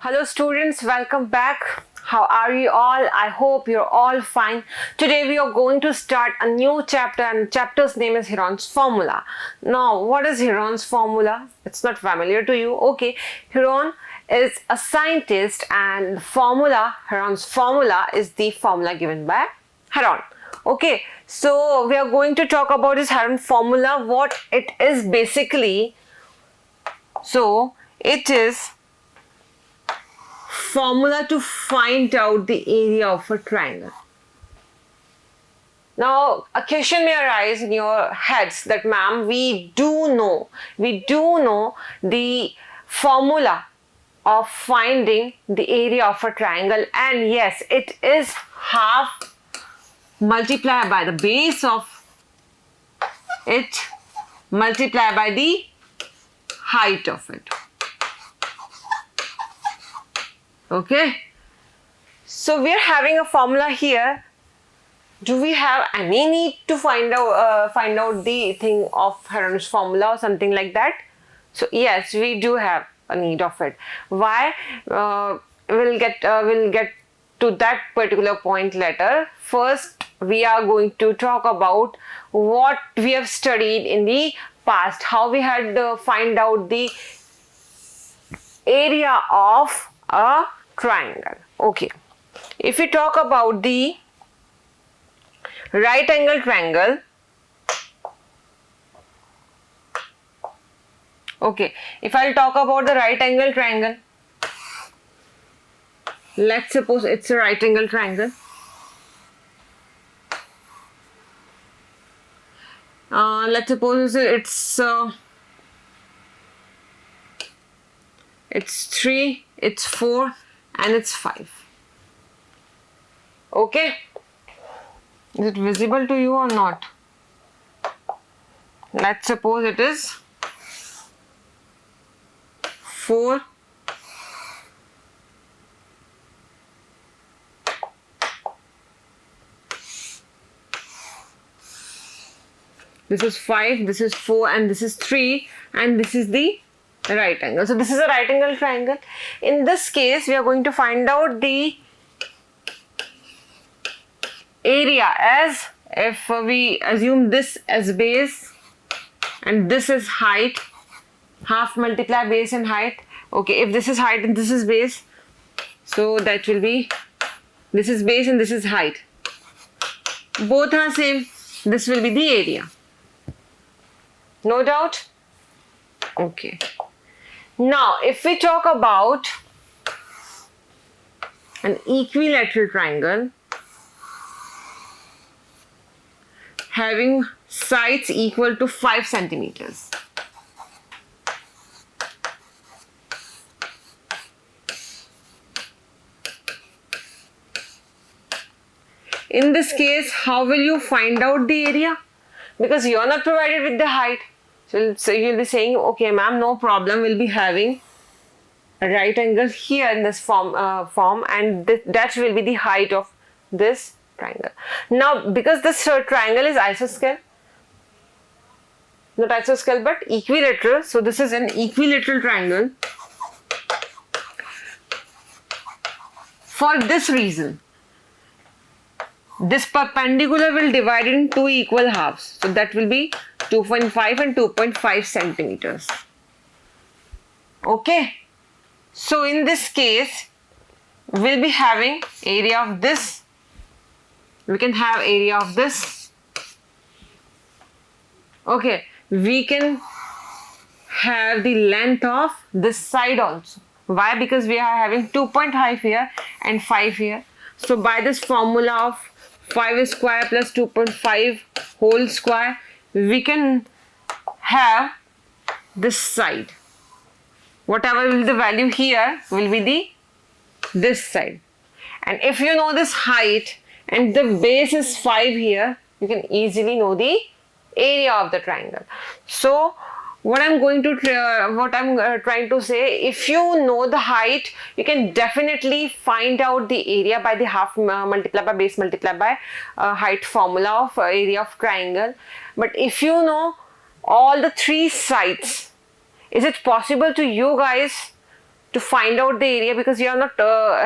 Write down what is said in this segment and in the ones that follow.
Hello students, welcome back. How are you all? I hope you're all fine. Today we are going to start a new chapter, and the chapter's name is Heron's formula. Now, what is Heron's formula? It's not familiar to you. Okay, Heron is a scientist, and Heron's formula is the formula given by Heron. Okay, so we are going to talk about this Heron formula, what it is basically. So it is formula to find out the area of a triangle. Now a question may arise in your heads that ma'am, we do know the formula of finding the area of a triangle, and yes, it is half multiplied by the base of it multiplied by the height of it. Okay, so we are having a formula here. Do we have any need to find out the thing of Heron's formula or something like that? So yes, we do have a need of it. Why? We'll get to that particular point later. First, we are going to talk about what we have studied in the past, how we had find out the area of a triangle. Okay, if we talk about the right angle triangle, okay, if I'll talk about the right angle triangle, let's suppose it's a right angle triangle. Let's suppose it's 3, it's 4, and it's 5. Okay, is it visible to you or not? Let's suppose it is 4, this is 5, this is 4, and this is 3, and this is the right angle. So this is a right angle triangle. In this case, we are going to find out the area as if we assume this as base and this is height, half multiply base and height. Okay, if this is height and this is base, so that will be, this is base and this is height. Both are same. This will be the area. No doubt? Okay. Now, if we talk about an equilateral triangle having sides equal to 5 centimeters. In this case, how will you find out the area? Because you are not provided with the height. So you'll be saying, okay ma'am, no problem, we'll be having a right angle here in this form and that will be the height of this triangle. Now, because this triangle is isosceles, not isosceles but equilateral, so this is an equilateral triangle. For this reason, this perpendicular will divide in 2 equal halves, so that will be 2.5 and 2.5 centimeters. Okay, so in this case, we'll be having area of this. We can have area of this. Okay, we can have the length of this side also. Why? Because we are having 2.5 here and 5 here. So by this formula of 5 square plus 2.5 whole square, we can have this side. Whatever will be the value here will be this side. And if you know this height and the base is 5 here, you can easily know the area of the triangle. So what I'm trying to say, if you know the height, you can definitely find out the area by the half multiplied by base multiplied by height formula of area of triangle. But if you know all the 3 sides, is it possible to you guys to find out the area because you are not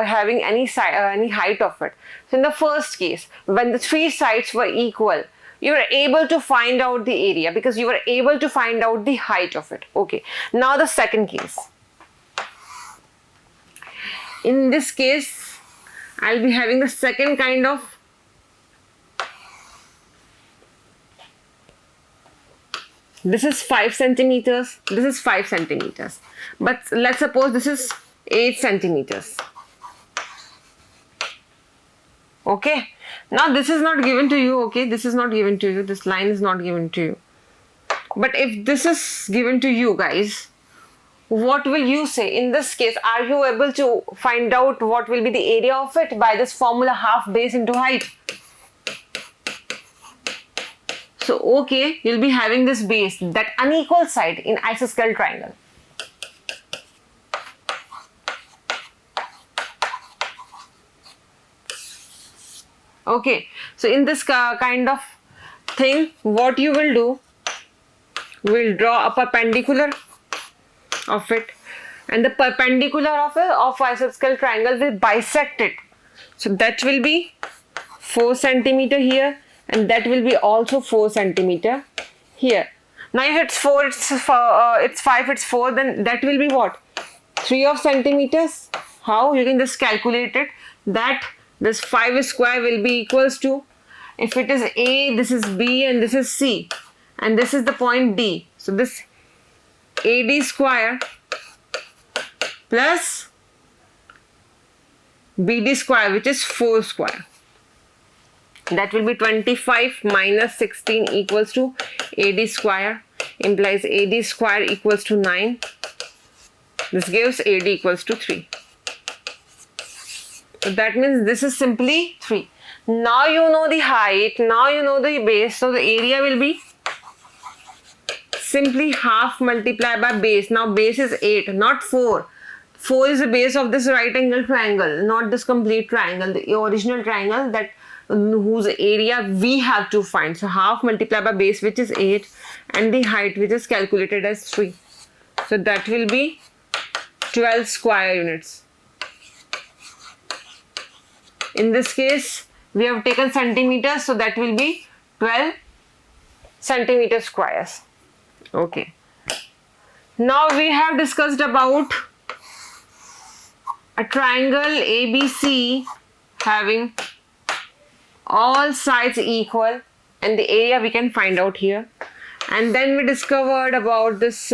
having any height of it. So in the first case, when the three sides were equal, you were able to find out the area because you were able to find out the height of it. Okay, now the second case. In this case, I'll be having the second kind of this is 5 centimeters, this is 5 centimeters. But let's suppose this is 8 centimeters. Okay. Now this is not given to you. Okay. This is not given to you. This line is not given to you. But if this is given to you guys, what will you say? In this case, are you able to find out what will be the area of it by this formula half base into height? So, okay, you'll be having this base, that unequal side in isosceles triangle. Okay, so in this kind of thing, what you will do, we'll draw a perpendicular of it, and the perpendicular of isosceles triangle will bisect it. So that will be 4 centimeter here, and that will be also 4 centimeter here. Now if it's 4, it's 5, it's 4, then that will be what? 3 of centimeters. How? You can just calculate it, that this 5 square will be equals to, if it is A, this is B, and this is C, and this is the point D. So this AD square plus BD square, which is 4 square. That will be 25 minus 16 equals to AD square, implies AD square equals to 9. This gives AD equals to 3. So that means this is simply 3. Now you know the height, now you know the base, so the area will be simply half multiplied by base. Now base is 8, not 4. 4 is the base of this right angle triangle, not this complete triangle, the original triangle that whose area we have to find. So half multiplied by base, which is 8, and the height, which is calculated as 3. So that will be 12 square units. In this case, we have taken centimeters, so that will be 12 centimeter squares. Okay. Now we have discussed about a triangle ABC having all sides equal, and the area we can find out here. And then we discovered about this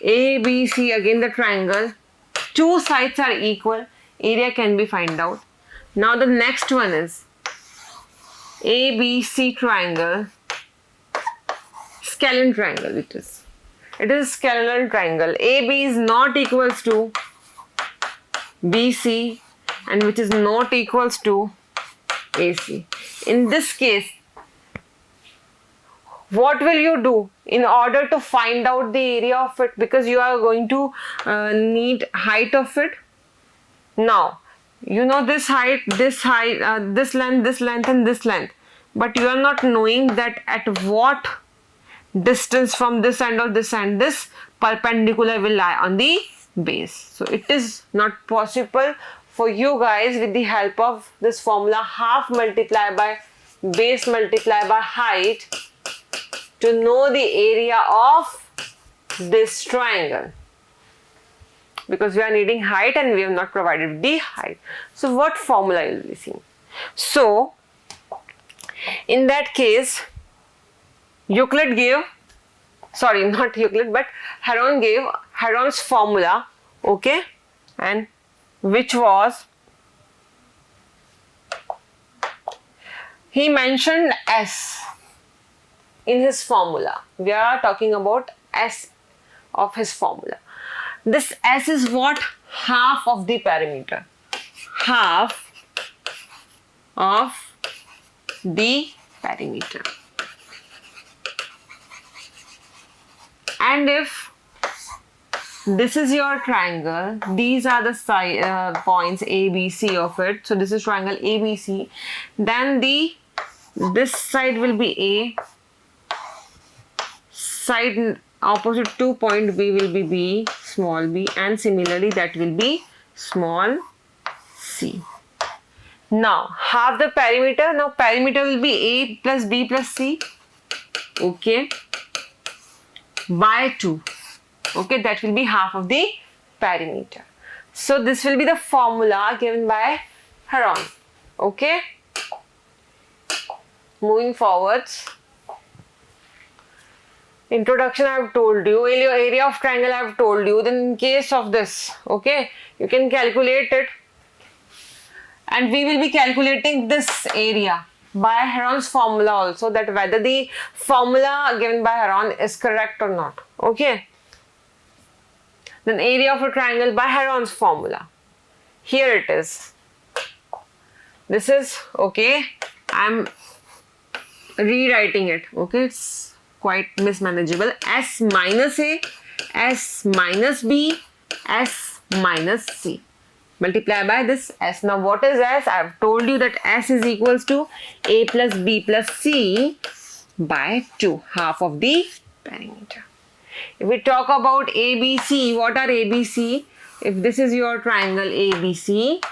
ABC, again the triangle, 2 sides are equal, area can be found out. Now the next one is ABC triangle, scalene triangle. It is scalene triangle. AB is not equals to BC, and which is not equals to AC. In this case, what will you do in order to find out the area of it, because you are going to need height of it? Now you know this height, this length and this length, but you are not knowing that at what distance from this end or this end this perpendicular will lie on the base. So it is not possible for you guys with the help of this formula half multiplied by base multiplied by height to know the area of this triangle, because we are needing height and we have not provided the height. So what formula you will be seeing? So in that case, Euclid gave, sorry, not Euclid, but Heron gave Heron's formula, okay, and which was, he mentioned S in his formula. We are talking about S of his formula. This S is what? Half of the perimeter. Half of the perimeter. And if this is your triangle, these are the points A, B, C of it. So this is triangle ABC. Then this side will be A, side opposite to point B will be B, small b, and similarly that will be small c. Now half the perimeter. Now perimeter will be a plus b plus c. Okay. By 2. Okay, that will be half of the perimeter. So this will be the formula given by Heron. Okay. Moving forwards. Introduction I have told you, area of triangle I have told you. Then in case of this, okay, you can calculate it. And we will be calculating this area by Heron's formula also, that whether the formula given by Heron is correct or not. Okay. Then area of a triangle by Heron's formula. Here it is. This is, okay, I'm rewriting it. Okay, it's quite mismanageable. S minus A, S minus B, S minus C. Multiply by this S. Now what is S? I have told you that S is equals to A plus B plus C by 2, half of the perimeter. If we talk about ABC, what are ABC? If this is your triangle ABC,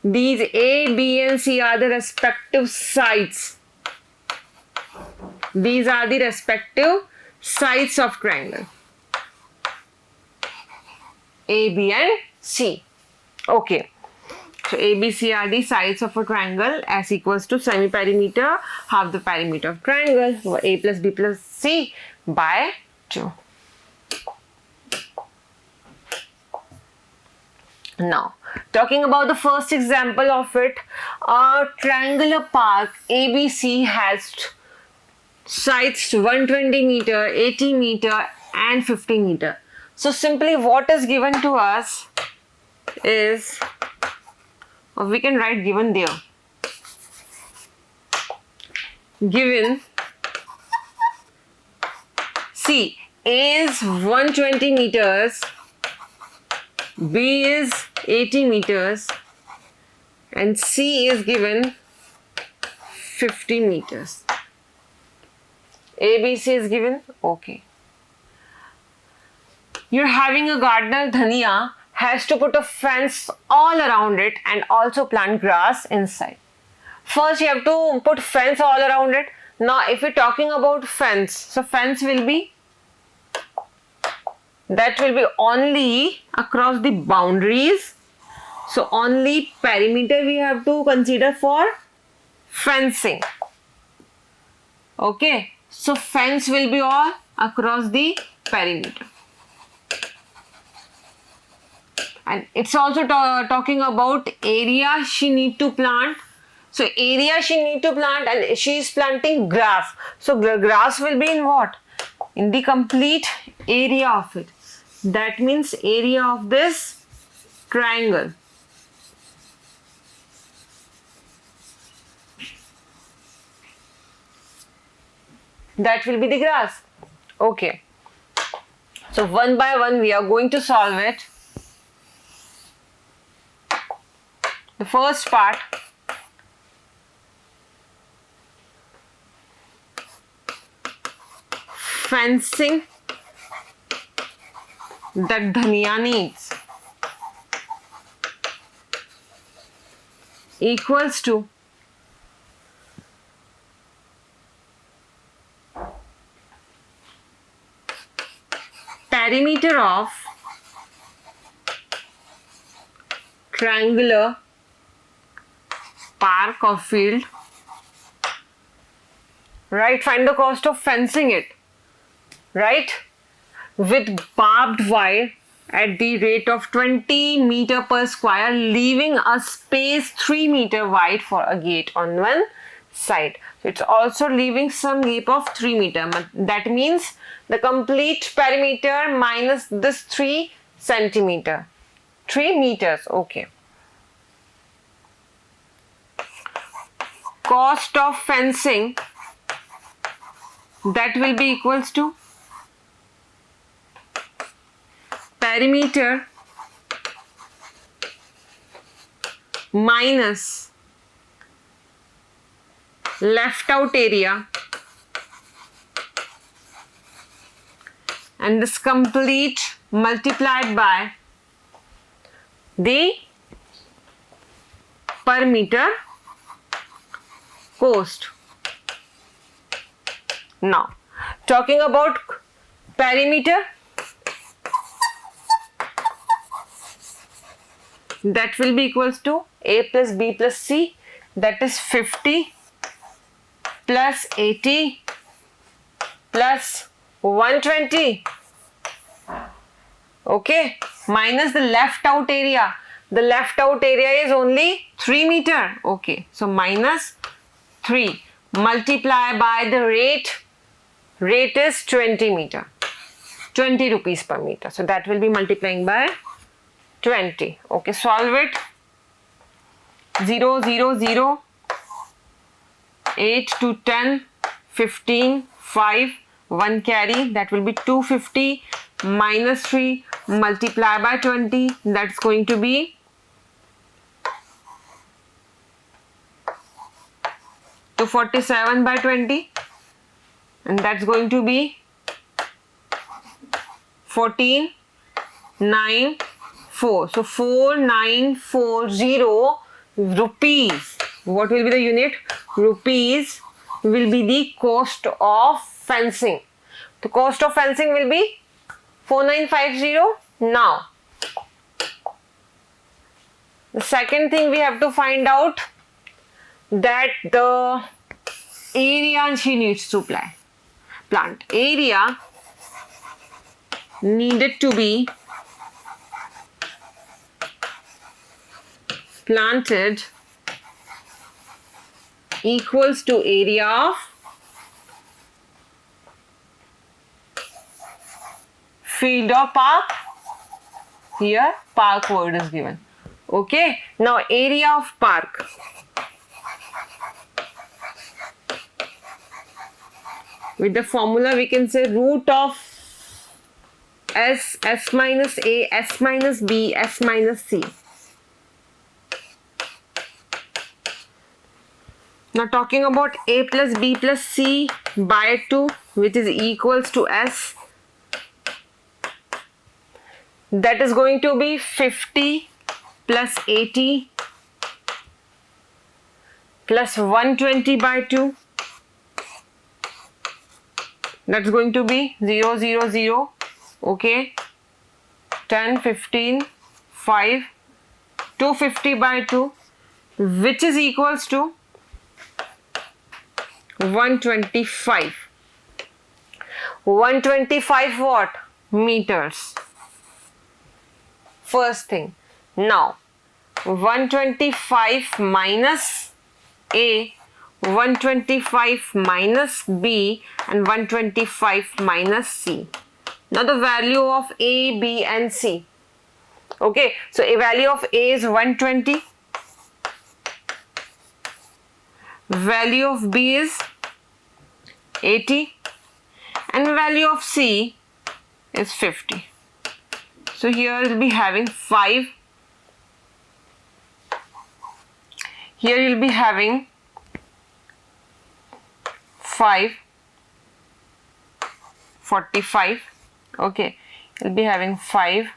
these A, B and C are the respective sides. These are the respective sides of triangle. A, B and C. Okay. So A, B, C are the sides of a triangle. S equals to semi-perimeter, half the perimeter of triangle. A plus B plus C by 2. Now, talking about the first example of it, a triangular park ABC has sides 120 meter, 80 meter and 50 meter. So simply what is given to us is, or we can write given there. Given, see, A is 120 meters, B is 80 meters and C is given 50 meters. ABC is given, okay. You're having a gardener, Dhania, has to put a fence all around it and also plant grass inside. First you have to put fence all around it. Now if we're talking about fence, so fence will be, that will be only across the boundaries. So only perimeter we have to consider for fencing. Okay, so fence will be all across the perimeter. And it's also talking about area she need to plant. So area she need to plant and she is planting grass. So grass will be in what? In the complete area of it. That means area of this triangle. That will be the grass. Okay. So one by one we are going to solve it. The first part, fencing that Dhania needs equals to perimeter of triangular park or field, right? Find the cost of fencing it, right? With barbed wire at the rate of 20 meter per square, leaving a space 3 meter wide for a gate on one side. So it's also leaving some gap of 3 meter. That means the complete perimeter minus this 3 centimeter, 3 meters. Okay. Cost of fencing, that will be equals to perimeter minus left out area and this complete multiplied by the per meter cost. Now, talking about perimeter, that will be equals to A plus B plus C, that is 50 plus 80 plus 120, okay, minus the left out area. The left out area is only 3 meter, okay, so minus 3 multiply by the rate is 20 meter, 20 rupees per meter, so that will be multiplying by 20, okay, solve it. 0 0 0 8 to 10 15 5 1 carry, that will be 250 minus 3 multiply by 20, that's going to be 247 by 20, and that's going to be 1494. So 4940 rupees. What will be the unit? Rupees will be the cost of fencing. The cost of fencing will be 4950. Now, the second thing we have to find out that the area she needs to plant. Area needed to be planted equals to area of field or park. Here park word is given, okay. Now area of park, with the formula we can say root of S minus A, S minus B, S minus C. Now talking about A plus B plus C by 2, which is equals to S, that is going to be 50 plus 80 plus 120 by 2, that's going to be 0 0 0, okay, 10 15 5 250 by 2, which is equals to 125. 125 what? Meters. First thing. Now 125 minus A, 125 minus B, and 125 minus C. Now the value of A, B and C. Okay, so a value of A is 120. Value of B is 80 and value of C is 50. So here you'll be having 5. Here you'll be having 5, 45. Okay, you'll be having 5,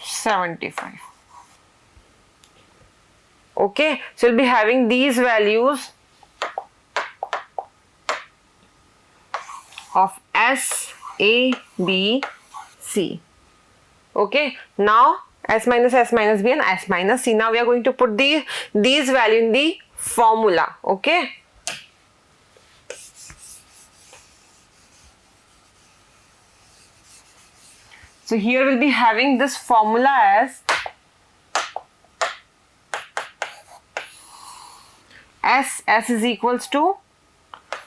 75. Okay, so you'll be having these values of S, A, B, C. Okay, now S minus B and S minus C. Now we are going to put these value in the formula. Okay. So here we'll be having this formula as S is equals to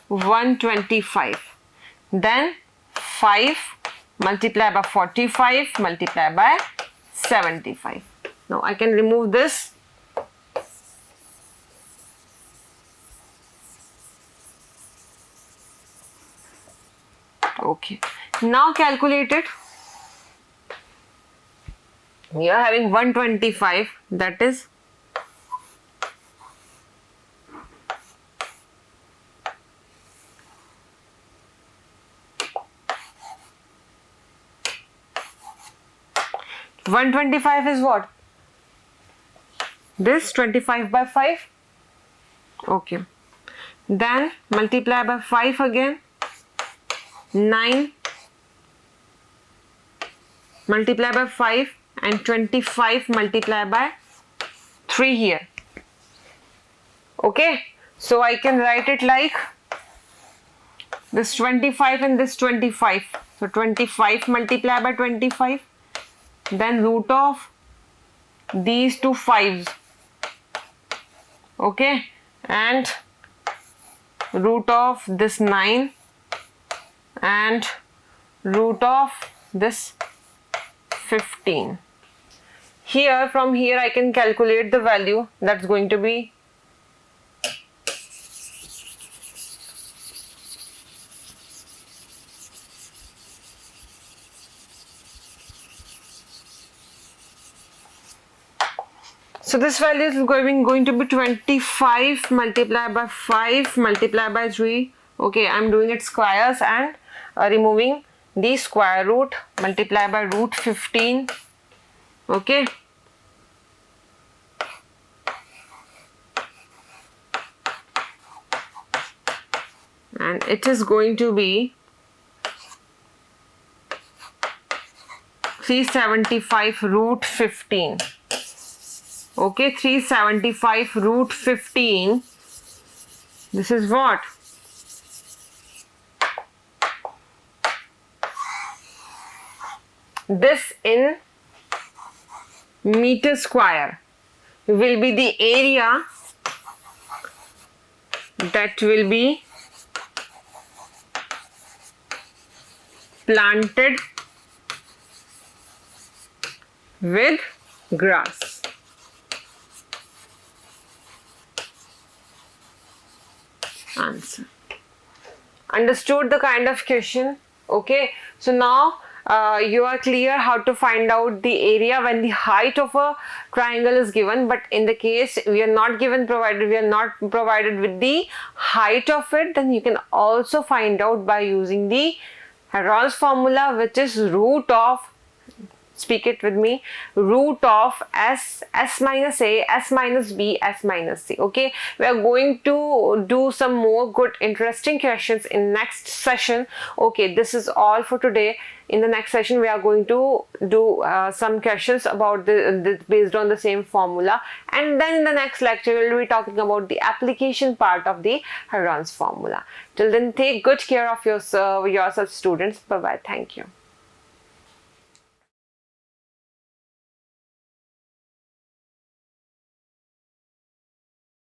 125. Then 5 multiplied by 45 multiplied by 75. Now I can remove this. Okay. Now calculate it. We are having 125, that is 1 125 is what? This 25 by 5. Okay. Then multiply by 5 again. 9. Multiply by 5 and 25 multiply by 3 here. Okay. So I can write it like this 25 and this 25. So 25 multiply by 25. Then root of these two 5s. Okay. And root of this 9 and root of this 15. Here, from here I can calculate the value. That's going to be so this value is going to be 25 multiplied by 5 multiplied by 3. Okay, I'm doing it squares and removing the square root, multiply by root 15. Okay. And it is going to be 375 root 15. Okay, 375 root 15. This is what? This in meter square will be the area that will be planted with grass. Answer. Understood the kind of question? Okay, so now you are clear how to find out the area when the height of a triangle is given, but in the case we are not provided with the height of it, then you can also find out by using the Heron's formula, which is root of, speak it with me, root of s minus a, s minus b, s minus c. Okay, we are going to do some more good interesting questions in next session. Okay, this is all for today. In the next session we are going to do some questions about the based on the same formula, and then in the next lecture we will be talking about the application part of the Heron's formula. Till then, take good care of yourself students. Bye bye. Thank you.